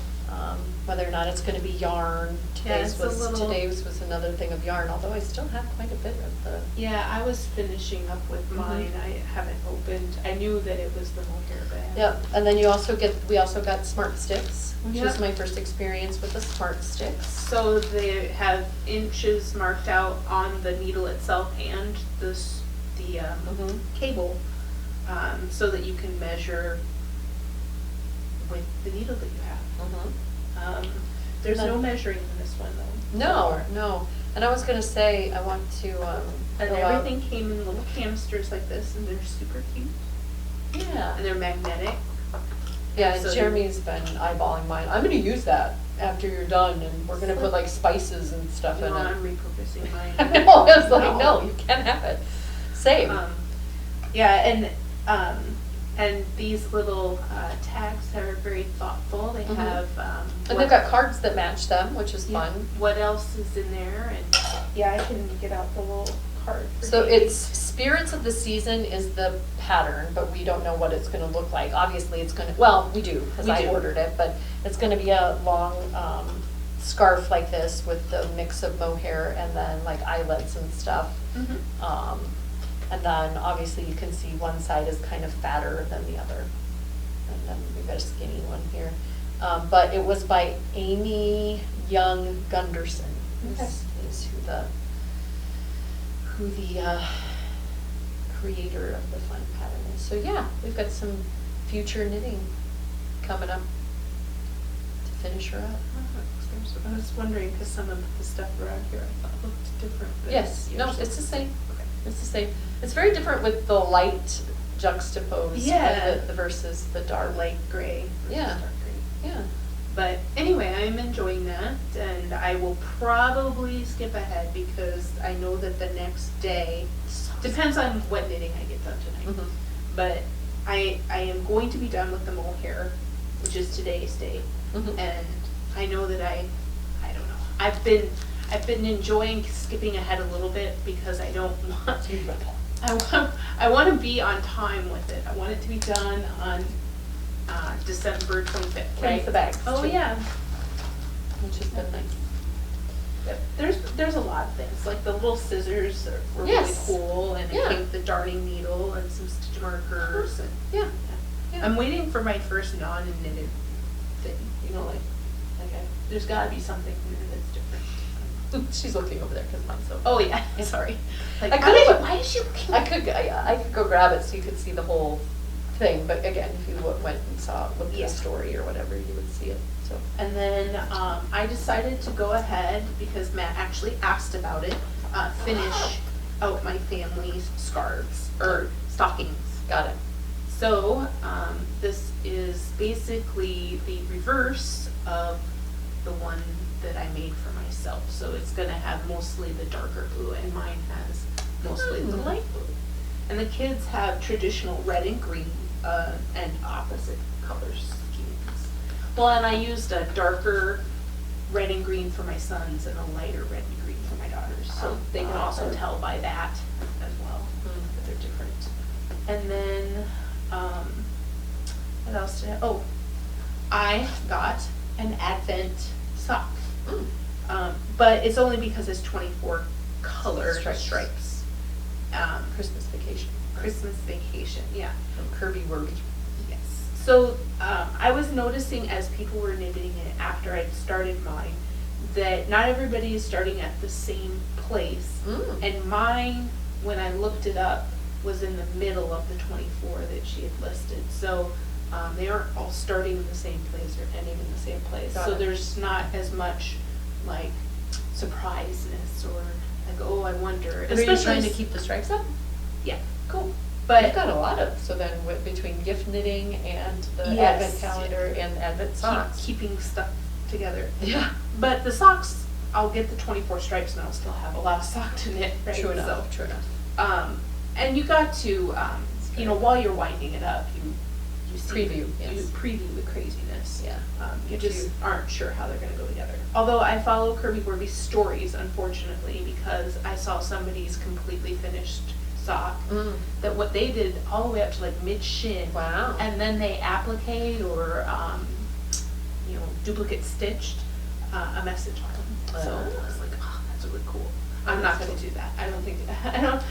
Whether or not it's going to be yarn. Today's was another thing of yarn, although I still have quite a bit of the. Yeah, I was finishing up with mine. I haven't opened. I knew that it was the mohair bag. Yep, and then we also got Smart Sticks, which is my first experience with the Smart Sticks. So they have inches marked out on the needle itself and the cable, so that you can measure with the needle that you have. There's no measuring in this one though. No. And I was gonna say, I want to, and everything came in little canisters like this, and they're super cute. Yeah. And they're magnetic. Yeah, So Jeremy's been eyeballing mine. I'm gonna use that after you're done, and we're gonna put like spices and stuff in it. I'm repurposing mine. I know, I was like, no, you can't have it. Same. Yeah, and these little tags are very thoughtful. They have and they've got cards that match them, which is fun. What else is in there? And yeah, I can get out the little card. So it's Spirits of the Season is the pattern, but we don't know what it's going to look like. Obviously, it's going to. Well, we do because I ordered it, but it's going to be a long scarf like this with the mix of mohair and then like eyelets and stuff. And then obviously you can see one side is kind of fatter than the other. And then we've got a skinny one here. But it was by Amy Young Gunderson, is who the creator of the fun pattern is. So yeah, we've got some future knitting coming up to finish her up. I was wondering, because some of the stuff around here I thought looked different. Than Yes, no, yours. it's the same. Okay. It's the same. It's very different with the light juxtaposed Yeah. with the versus the dark. Light gray versus Yeah. dark gray. Yeah. But anyway, I'm enjoying that, and I will probably skip ahead because I know that the next day, depends on what knitting I get done tonight, Mhm. but I am going to be done with the mohair, which is today's date, Mhm. and I know that I don't know, I've been enjoying skipping ahead a little bit because I don't want, I want to be on time with it. I want it to be done on December 25th, Carries right? the bags, Oh, too. yeah. Which has been nice. Yep. There's a lot of things, like the little scissors were really Yes. cool, and Yeah. I think the darning needle and some stitch markers, and Yeah. Yeah. I'm waiting for my first non-knitted thing, you know, like there's gotta be something here that's different. She's looking over there because mine's so. Oh, yeah, sorry. Like, I could. why is she looking? I could go grab it so you could see the whole thing, but again, if you went and looked at Yeah. the story or whatever, you would see it, so. And then I decided to go ahead, because Matt actually asked about it, finish out my family's scarves, or stockings. Got it. So, this is basically the reverse of the one that I made for myself. So it's gonna have mostly the darker blue, and mine has mostly the light blue. And the kids have traditional red and green, and opposite color schemes. Well, and I used a darker red and green for my sons and a lighter red and green for my daughters. So they can also tell by that as well, that they're different. And then, what else did I, I got an Advent sock. But it's only because it's 24 color stripes. Christmas vacation. Christmas vacation, yeah. From Kirby Worby. Yes. So I was noticing as people were knitting it after I'd started mine, that not everybody is starting at the same place. And mine, when I looked it up, was in the middle of the 24 that she had listed. So they aren't all starting in the same place or ending in the same place. Got So it. there's not as much like surpriseness or like, oh, I wonder. Are you trying to keep the stripes up? Yeah. Cool. But You've got a lot of, so then between gift knitting and the Yes. Advent calendar and Advent socks. keeping stuff together. Yeah. But the socks, I'll get the 24 stripes and I'll still have a lot of sock to knit, right? True enough, So, true enough. and you got to, you know, while you're winding it up, you see, Preview, yes. you preview the craziness. Yeah. You Get just you- aren't sure how they're going to go together. Although I follow Kirby Worby's stories, unfortunately, because I saw somebody's completely finished sock, that what they did all the way up to like mid-shin. Wow. And then they appliqued or, you know, duplicate stitched a message on them. So I was like, oh, that's really cool. I'm not going to do that. I don't,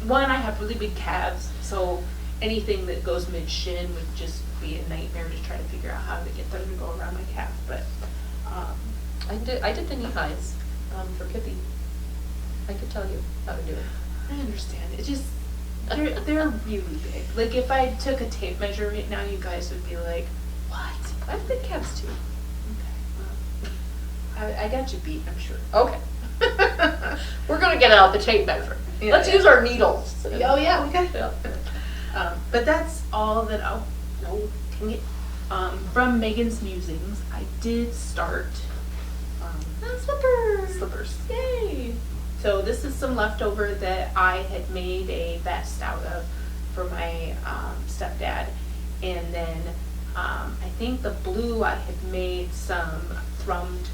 one, I have really big calves, so anything that goes mid-shin would just be a nightmare to try to figure out how to get them to go around my calf. But I did the knee highs for Pippi. I could tell you how to do it. I understand. It just, they're really big. Like if I took a tape measure right now, you guys would be like, what? I have big calves too. Okay, well, I got you beat, I'm sure. Okay. We're gonna get out the tape measure. Yeah, Let's yeah. use our needles. Oh yeah, we got it. Yeah. But that's all that dang it. From Megan's Musings, I did start slippers. Yay! So this is some leftover that I had made a vest out of for my stepdad, and then I think the blue I had made some thrummed,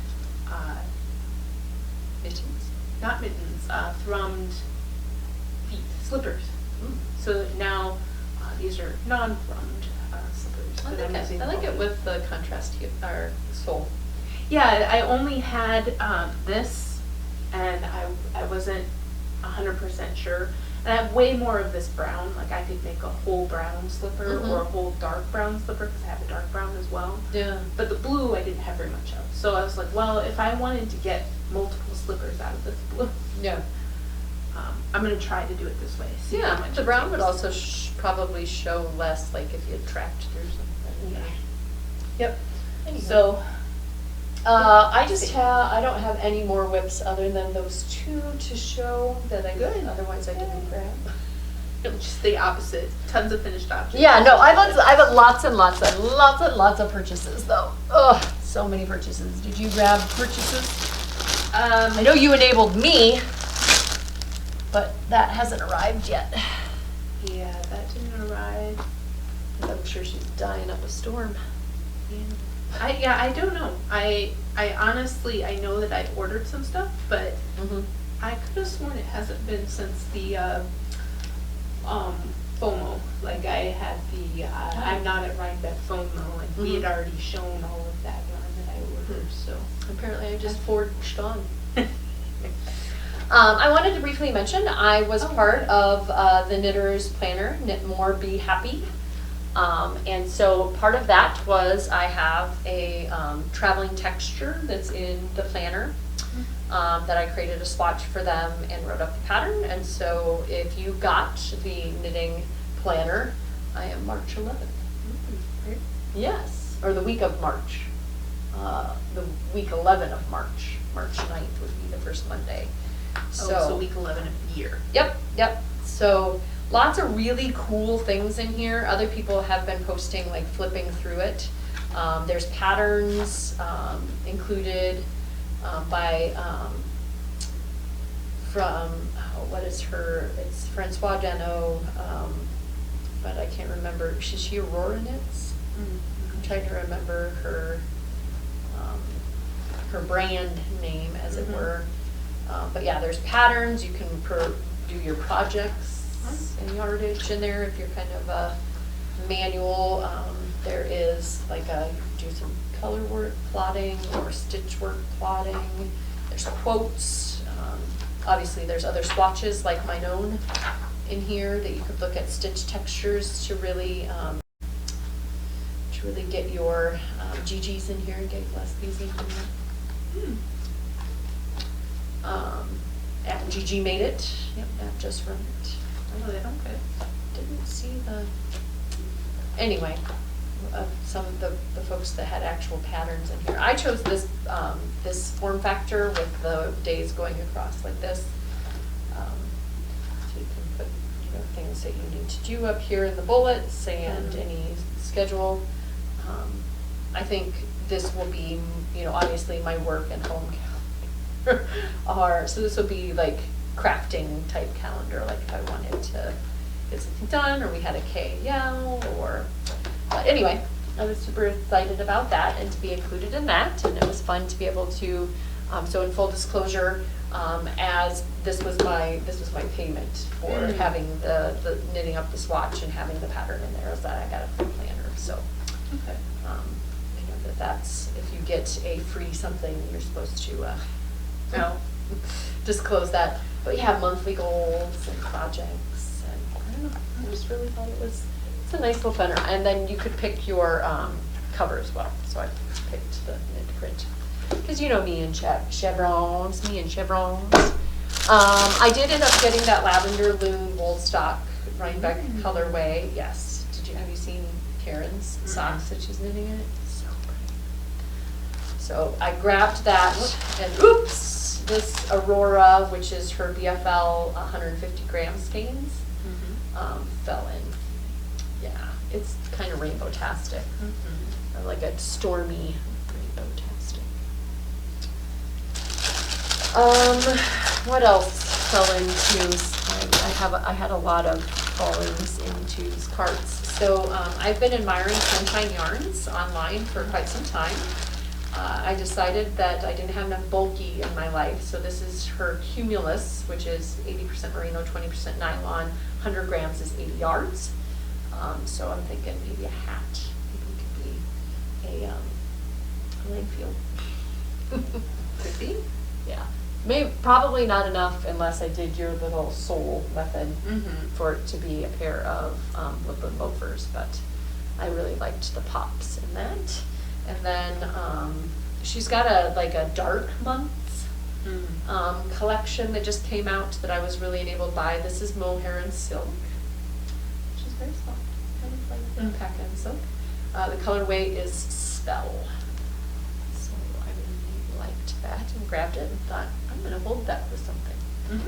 Mittens. not mittens, thrummed feet, slippers. So now these are non-thrummed slippers. I that I'm like it. using I like it for- with the contrast or sole. Yeah, I only had this, and I wasn't 100% sure. And I have way more of this brown. Like I could make a whole brown slipper or a whole dark brown slipper because I have a dark brown as well. Yeah. But the blue I didn't have very much of. So I was like, well, if I wanted to get multiple slippers out of this blue, Yeah. I'm gonna try to do it this way. See how Yeah, much the it brown would takes. also probably show less, like if you tracked through something. Yeah. Yep. Anyway. So, I don't have any more whips other than those two to show that I Good. otherwise I didn't grab. Just the opposite. Tons of finished objects. Yeah, no, I've had lots and lots of purchases though. Ugh, so many purchases. Did you grab purchases? I know you enabled me, but that hasn't arrived yet. Yeah, that didn't arrive. I'm sure she's dying up a storm. I don't know. I honestly, I know that I've ordered some stuff, but I could have sworn it hasn't been since the FOMO. Like I had the I'm not at Rhinebeck FOMO, and we had already shown all of that yarn that I ordered. So apparently I just forged on. I wanted to briefly mention I was part of the Knitter's Planner, Knit More, Be Happy. And so part of that was I have a traveling texture that's in the planner that I created a swatch for them and wrote up the pattern. And so if you got the knitting planner, I am March 11th. great. Yes, or the week of March. The week 11 of March. March 9th would be the first Monday. So week 11 of the year. Yep. So lots of really cool things in here. Other people have been posting, like flipping through it. There's patterns included by from what is her? It's Francois Dano, but I can't remember. Is she Aurora Knits? I'm trying to remember her brand name, as it were. But yeah, there's patterns. You can do your projects and yardage in there if you're kind of a manual. There is like do some color work plotting or stitch work plotting. There's quotes. Obviously there's other swatches like mine own in here that you could look at stitch textures to really get your GGs in here and get Gillespies in here. At GG made it. Yep, at Just Run It. Oh, they don't good. Didn't see the. Anyway, some of the folks that had actual patterns in here. I chose this this form factor with the days going across like this. So you can put things that you need to do up here in the bullets and any schedule. I think this will be, obviously my work and home calendar so this will be like crafting type calendar, like if I wanted to get something done or we had a KL but anyway, I was super excited about that and to be included in that, and it was fun to be able to so in full disclosure, as this was my payment for having the knitting up the swatch and having the pattern in there, is that I got a free planner. So Okay. That's if you get a free something, you're supposed to disclose that. But you have monthly goals and projects, and I don't know, I just really thought it's a nice little planner. And then you could pick your cover as well. So I picked the knit print because me and chevrons. I did end up getting that lavender loon wool stock Rhinebeck colorway. Yes. Have you seen Karen's socks that she's knitting in it? So pretty. So I grabbed that, and oops, this Aurora, which is her BFL 150 gram skeins, fell in. Yeah, it's kind of rainbow-tastic, like a stormy rainbow-tastic. What else fell into? I had a lot of fallings into carts. So I've been admiring Sunshine Yarns online for quite some time. I decided that I didn't have enough bulky in my life, so this is her Cumulus, which is 80% merino, 20% nylon, 100 grams is 80 yards. So I'm thinking maybe a hat. Maybe it could be a Langfield. Could be. Yeah. Probably not enough unless I did your little sole method for it to be a pair of woodland loafers, but I really liked the pops in that. And then she's got a dark months collection that just came out that I was really enabled by. This is mohair and silk, which is very soft, kind of like alpaca and silk. The colorway is Spell. So I really liked that and grabbed it and thought, I'm going to hold that for something.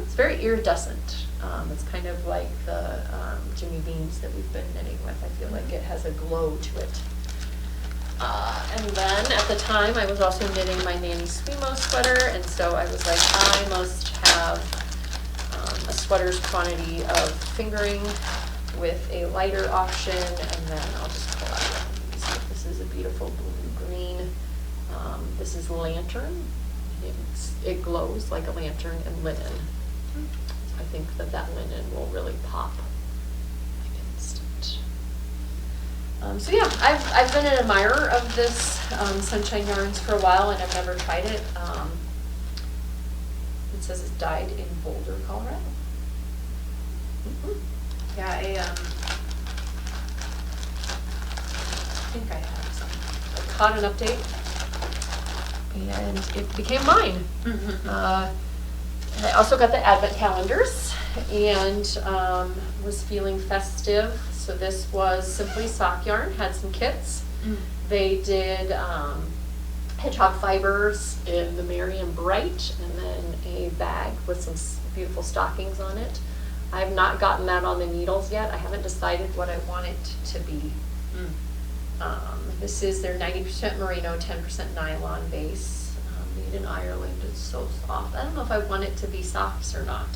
It's very iridescent. It's kind of like the Jimmy Beans that we've been knitting with. I feel like it has a glow to it. And then at the time I was also knitting my Nanny Swimo sweater, and so I was like, I must have a sweater's quantity of fingering with a lighter option, and then I'll just pull out one of these. This is a beautiful blue-green. This is Lantern. It glows like a lantern and linen. I think that linen will really pop like instant. So yeah, I've been an admirer of this Sunshine Yarns for a while, and I've never tried it. It says it's dyed in Boulder, Colorado. Yeah, I think I have some. I caught an update, and it became mine. And I also got the advent calendars, and was feeling festive. So this was Simply Sock Yarn, had some kits. They did hedgehog fibers in the Merry and Bright, and then a bag with some beautiful stockings on it. I have not gotten that on the needles yet. I haven't decided what I want it to be. This is their 90% merino, 10% nylon base. Made in Ireland. It's so soft. I don't know if I want it to be socks or not.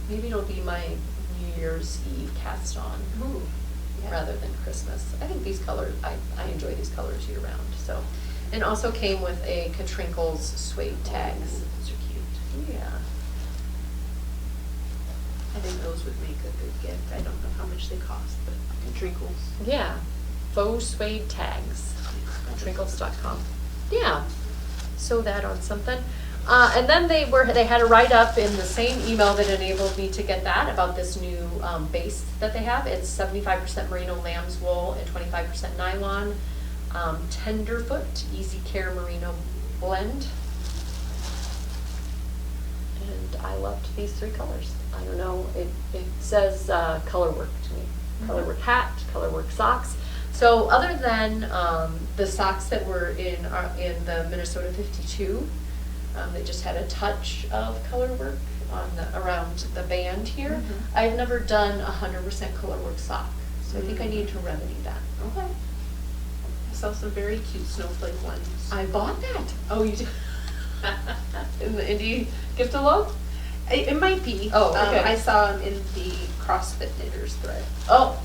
Maybe it'll be my New Year's Eve cast on rather than Christmas. I think these colors, I enjoy these colors year round. So, and also came with a Katrinkles suede tags. Those are cute. Yeah. I think those would make a good gift. I don't know how much they cost, but Katrinkles. Yeah. Faux suede tags. Katrinkles.com. Yeah. Sew that on something. And then they had a write-up in the same email that enabled me to get that about this new base that they have. It's 75% merino lamb's wool and 25% nylon. Tenderfoot Easy Care Merino blend. And I loved these three colors. I don't know, it says color work to me. Color work hat, color work socks. So other than the socks that were in the Minnesota 52, they just had a touch of color work on around the band here. I've never done 100% color work sock, so I think I need to remedy that. Okay. I saw some very cute snowflake ones. I bought that. Oh, you did? In the indie gift alone? It might be. Oh, okay. I saw them in the CrossFit Knitters thread. Oh,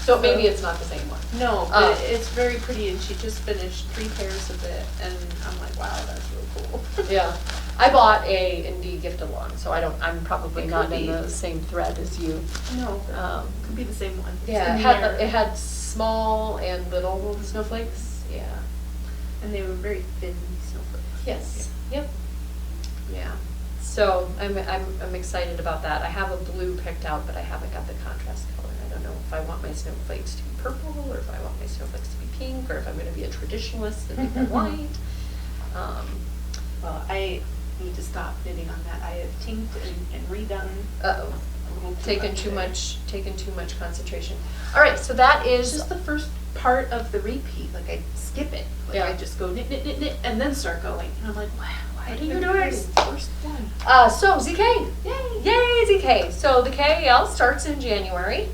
so maybe it's not the same one. No, but it's very pretty, and she just finished 3 pairs of it, and I'm like, wow, that's really cool. Yeah, I bought a indie gift along, so I'm probably not in the same thread as you. No, could be the same one. Yeah, it had small and little snowflakes. Yeah, and they were very thin snowflakes. Yes. Yep. Yeah. So I'm excited about that. I have a blue picked out, but I haven't got the contrast color. I don't know if I want my snowflakes to be purple, or if I want my snowflakes to be pink, or if I'm going to be a traditionalist and make them white. Well, I need to stop knitting on that. I have tinked and redone. Taken too much concentration. All right, so that is just the first part of the repeat. Like I skip it. Like I just go knit, knit, knit, knit, and then start going. And I'm like, wow. What are you doing? First one. So ZK. Yay, ZK. So the KAL starts in January.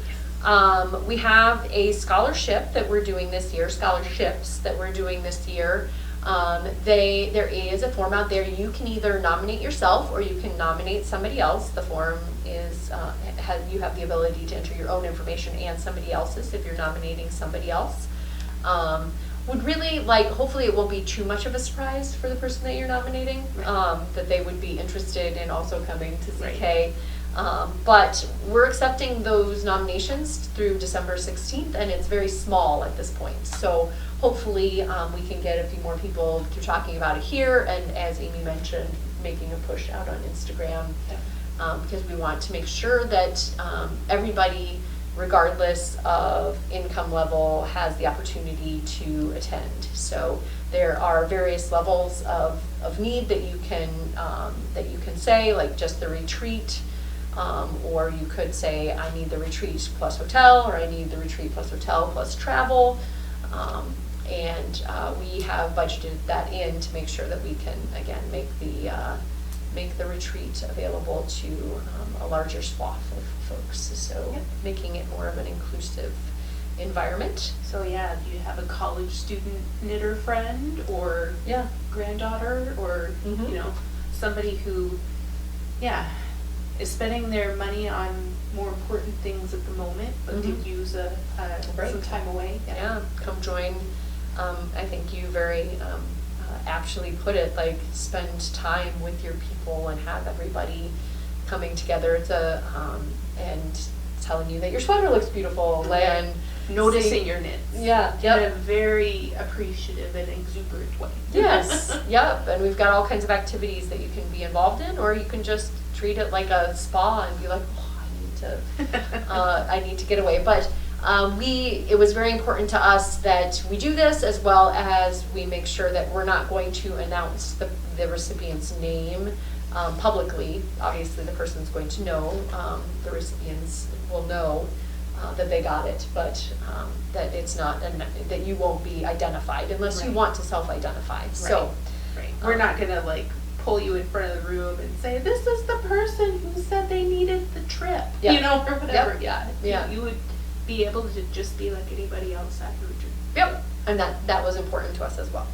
We have a scholarship that we're doing this year, scholarships that we're doing this year. There is a form out there. You can either nominate yourself or you can nominate somebody else. The form is, you have the ability to enter your own information and somebody else's if you're nominating somebody else. Would really like, hopefully it won't be too much of a surprise for the person that you're nominating, that they would be interested in also coming to ZK. But we're accepting those nominations through December 16th, and it's very small at this point. So hopefully we can get a few more people through talking about it here, and as Amy mentioned, making a push out on Instagram, because we want to make sure that everybody, regardless of income level, has the opportunity to attend. So There are various levels of need that you can say, like just the retreat, or you could say, I need the retreat plus hotel, or I need the retreat plus hotel plus travel. And we have budgeted that in to make sure that we can, again, make the retreat available to a larger swath of folks. So making it more of an inclusive environment. So yeah, do you have a college student knitter friend or granddaughter or you know, somebody who is spending their money on more important things at the moment, but could use some time away? Come join. I think you very actually put it, like, spend time with your people and have everybody coming together and telling you that your sweater looks beautiful and noticing your knits. In a very appreciative and exuberant way. Yes, yep. And we've got all kinds of activities that you can be involved in, or you can just treat it like a spa and be like, I need to get away. But it was very important to us that we do this, as well as we make sure that we're not going to announce the recipient's name publicly. Obviously, the person's going to know, the recipients will know that they got it, but that it's not, that you won't be identified unless you want to self-identify. So we're not gonna like pull you in front of the room and say, this is the person who said they needed the trip, you know, or whatever. You would be able to just be like anybody else at the retreat. And that was important to us as well.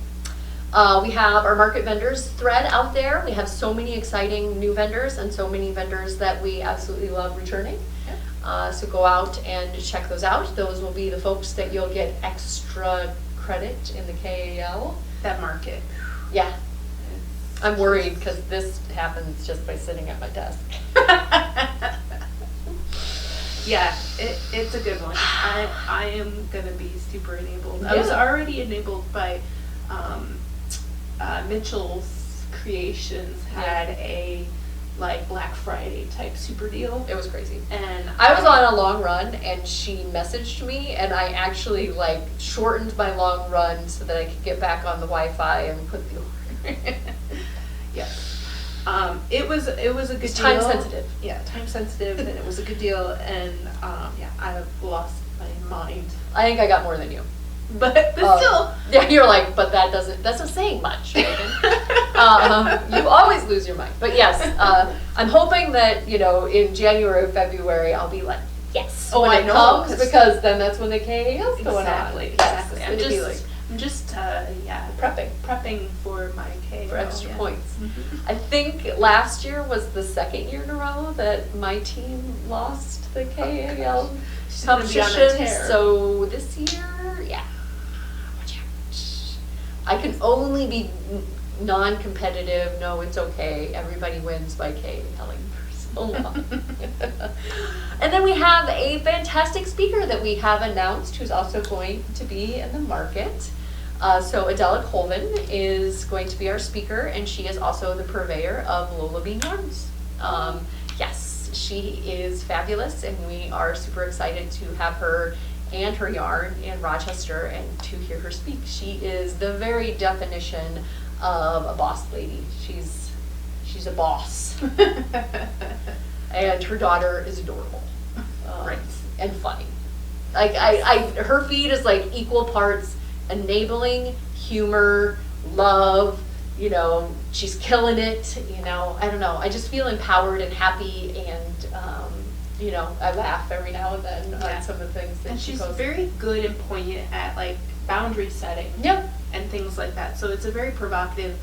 We have our market vendors thread out there. We have so many exciting new vendors and so many vendors that we absolutely love returning. So go out and check those out. Those will be the folks that you'll get extra credit in the KAL. That market. Yeah. I'm worried because this happens just by sitting at my desk. It's a good one. I am going to be super enabled. I was already enabled by Mitchell's Creations had a like Black Friday type super deal. It was crazy. And I was on a long run and she messaged me and I actually like shortened my long run so that I could get back on the Wi-Fi and put the order. It was a good deal. Time sensitive. Time sensitive, and it was a good deal, and I lost my mind. I think I got more than you. But still. Yeah, you're like, but that's not saying much, Megan. You always lose your mind. But yes, I'm hoping that, in January or February, I'll be like, yes, when it comes, because then that's when the KAL's going on. Exactly. I'm just prepping for my KAL. For extra points. I think last year was the second year in a row that my team lost the KAL competition. So this year, I can only be non-competitive. No, it's okay. Everybody wins by KALing for so long. And then we have a fantastic speaker that we have announced who's also going to be in the market. So Adela Colvin is going to be our speaker, and she is also the purveyor of Lola Bean Yarns. Yes, she is fabulous, and we are super excited to have her and her yarn in Rochester and to hear her speak. She is the very definition of a boss lady. She's a boss. And her daughter is adorable. And funny. Like her feed is like equal parts enabling, humor, love, she's killing it, I don't know. I just feel empowered and happy, and I laugh every now and then on some of the things that she posts. And she's very good and poignant at like boundary setting. And things like that. So it's a very provocative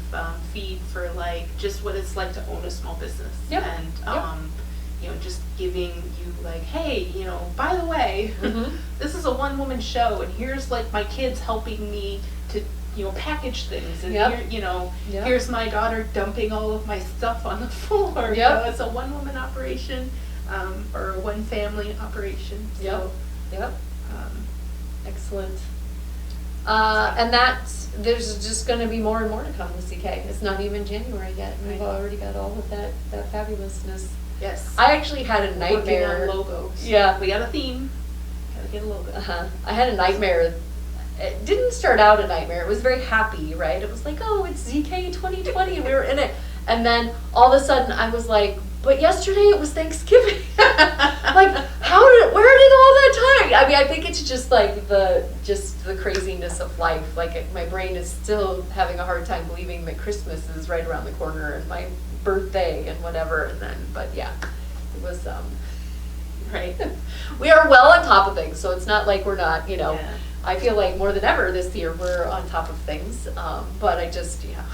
feed for like just what it's like to own a small business. And just giving you like, hey, by the way, this is a one-woman show, and here's like my kids helping me to package things, and here's my daughter dumping all of my stuff on the floor. It's a one-woman operation, or a one-family operation. So, excellent. And there's just going to be more and more to come with CK. It's not even January yet, and we've already got all of that fabulousness. Yes. I actually had a nightmare. Working on logos. Yeah. We got a theme. Gotta get a logo. I had a nightmare it didn't start out a nightmare. It was very happy, right? It was like, oh, it's ZK 2020, and we were in it. And then all of a sudden I was like, but yesterday it was Thanksgiving. Like, where did all that time? I mean, I think it's just like the craziness of life. Like, my brain is still having a hard time believing that Christmas is right around the corner and my birthday and whatever. And then, but yeah, it was, right. We are well on top of things, so it's not like we're not, you know. Yeah. I feel like more than ever this year we're on top of things. But I just, yeah.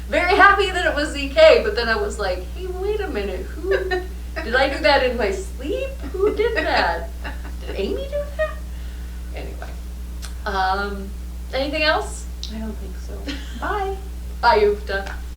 Very happy that it was ZK, but then I was like, hey, wait a minute, did I do that in my sleep? Who did that? Did Amy do that? Anyway, anything else? I don't think so. Bye. Bye, Ufta.